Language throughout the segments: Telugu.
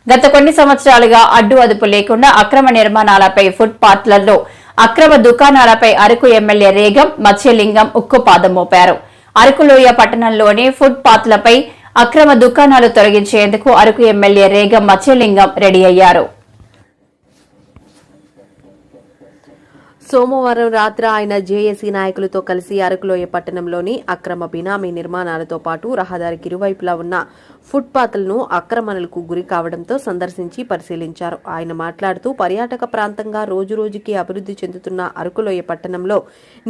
గత కొన్ని సంవత్సరాలుగా అడ్డు అదుపు లేకుండా అక్రమ నిర్మాణాలపై ఫుట్ పాత్లలో అక్రమ దుకాణాలపై అరకు ఎమ్మెల్యే రేగం మత్స్యలింగం ఉక్కుపాదం మోపారు. అరకులోయ పట్టణంలోని ఫుట్ పాత్లపై అక్రమ దుకాణాలు తొలగించేందుకు అరకు ఎమ్మెల్యే రేగం మత్స్యలింగం రెడీ అయ్యారు. సోమవారం రాత్రి ఆయన జేఏసీ నాయకులతో కలిసి అరకులోయ పట్టణంలోని అక్రమ బినామీ నిర్మాణాలతో పాటు రహదారికి ఇరువైపులా ఉన్న ఫుట్పాత్లను ఆక్రమణలకు గురి కావడంతో సందర్శించి పరిశీలించారు. ఆయన మాట్లాడుతూ పర్యాటక ప్రాంతంగా రోజురోజుకి అభివృద్ధి చెందుతున్న అరకులోయ పట్టణంలో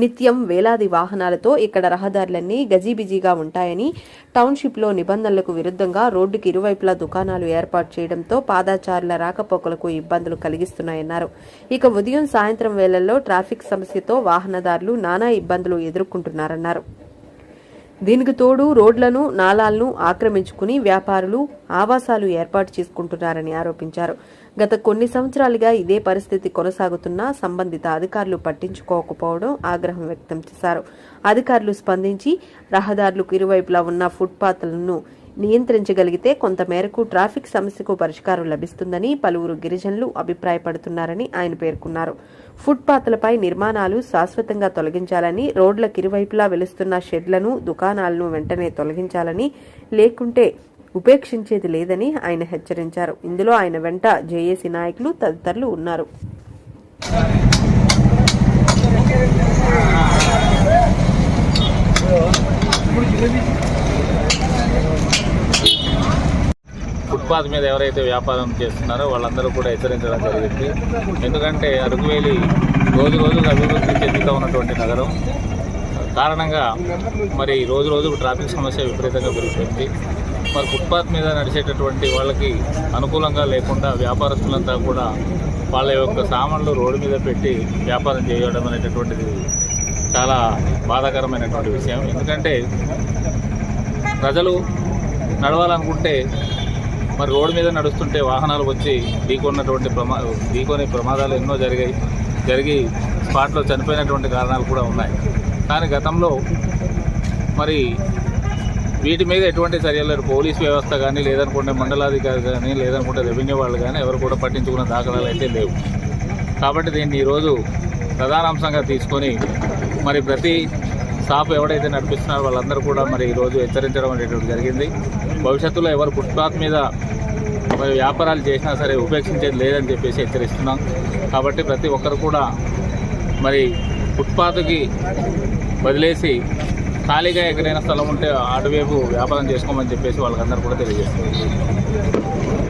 నిత్యం వేలాది వాహనాలతో ఇక్కడ రహదారులన్నీ గజిబిజిగా ఉంటాయని, టౌన్షిప్లో నిబంధనలకు విరుద్ధంగా రోడ్డుకి ఇరువైపులా దుకాణాలు ఏర్పాటు చేయడంతో పాదాచారుల రాకపోకలకు ఇబ్బందులు కలిగిస్తున్నాయన్నారు. ఇక ఉదయం సాయంత్రం వేళల్లో ట్రాఫిక్ సమస్యతో వాహనదారులు నానా ఇబ్బందులు ఎదుర్కొంటున్నారన్నారు. దీనికి తోడు రోడ్లను నాలాలను ఆక్రమించుకుని వ్యాపారులు ఆవాసాలు ఏర్పాటు చేసుకుంటున్నారని ఆరోపించారు. గత కొన్ని సంవత్సరాలుగా ఇదే పరిస్థితి కొనసాగుతున్నా సంబంధిత అధికారులు పట్టించుకోకపోవడం ఆగ్రహం వ్యక్తం చేశారు. అధికారులు స్పందించి రహదారులకు ఇరువైపులా ఉన్న ఫుట్పాత్లను నియంత్రించగలిగితే కొంతమేరకు ట్రాఫిక్ సమస్యకు పరిష్కారం లభిస్తుందని పలువురు గిరిజనులు అభిప్రాయపడుతున్నారని ఆయన పేర్కొన్నారు. ఫుట్పాత్లపై నిర్మాణాలు శాశ్వతంగా తొలగించాలని, రోడ్లకు ఇరువైపులా వెలుస్తున్న షెడ్లను, దుకాణాలను వెంటనే తొలగించాలని, లేకుంటే ఉపేక్షించేది లేదని ఆయన హెచ్చరించారు. ఇందులో ఆయన వెంట జేఏసీ నాయకులు తదితరులు ఉన్నారు. ఫుట్పాత్ మీద ఎవరైతే వ్యాపారం చేస్తున్నారో వాళ్ళందరూ కూడా హెచ్చరించడం జరిగింది. ఎందుకంటే అరకువేలి రోజు రోజుకు అభివృద్ధి చెందుతూ ఉన్నటువంటి నగరం కారణంగా మరి రోజు రోజుకు ట్రాఫిక్ సమస్య విపరీతంగా పెరుగుతుంది. మరి ఫుట్పాత్ మీద నడిచేటటువంటి వాళ్ళకి అనుకూలంగా లేకుండా వ్యాపారస్తులంతా కూడా వాళ్ళ యొక్క సామాన్లు రోడ్డు మీద పెట్టి వ్యాపారం చేయడం అనేటటువంటిది చాలా బాధాకరమైనటువంటి విషయం. ఎందుకంటే ప్రజలు నడవాలనుకుంటే మరి రోడ్డు మీద నడుస్తుంటే వాహనాలు వచ్చి ఢీకొనే ప్రమాదాలు ఎన్నో జరిగి స్పాట్లో చనిపోయినటువంటి కారణాలు కూడా ఉన్నాయి. కానీ గతంలో మరి వీటి మీద ఎటువంటి చర్యలు పోలీస్ వ్యవస్థ కానీ, లేదనుకుంటే మండలాధికారి కానీ, లేదనుకుంటే రెవెన్యూ వాళ్ళు కానీ ఎవరు కూడా పట్టించుకున్న దాఖలాలు అయితే లేవు. కాబట్టి దీన్ని ఈరోజు ప్రధాన అంశంగా తీసుకొని మరి ప్రతి షాప్ ఎవడైతే నడిపిస్తున్నారో వాళ్ళందరూ కూడా మరి ఈరోజు హెచ్చరించడం అనేటువంటి జరిగింది. భవిష్యత్తులో ఎవరు ఫుట్పాత్ మీద మరి వ్యాపారాలు చేసినా సరే ఉపేక్షించేది లేదని చెప్పేసి హెచ్చరిస్తున్నాం. కాబట్టి ప్రతి ఒక్కరు కూడా మరి ఫుట్పాత్కి వదిలేసి ఖాళీగా ఎక్కడైనా స్థలం ఉంటే అటువైపు వ్యాపారం చేసుకోమని చెప్పేసి వాళ్ళకందరూ కూడా తెలియజేస్తున్నారు.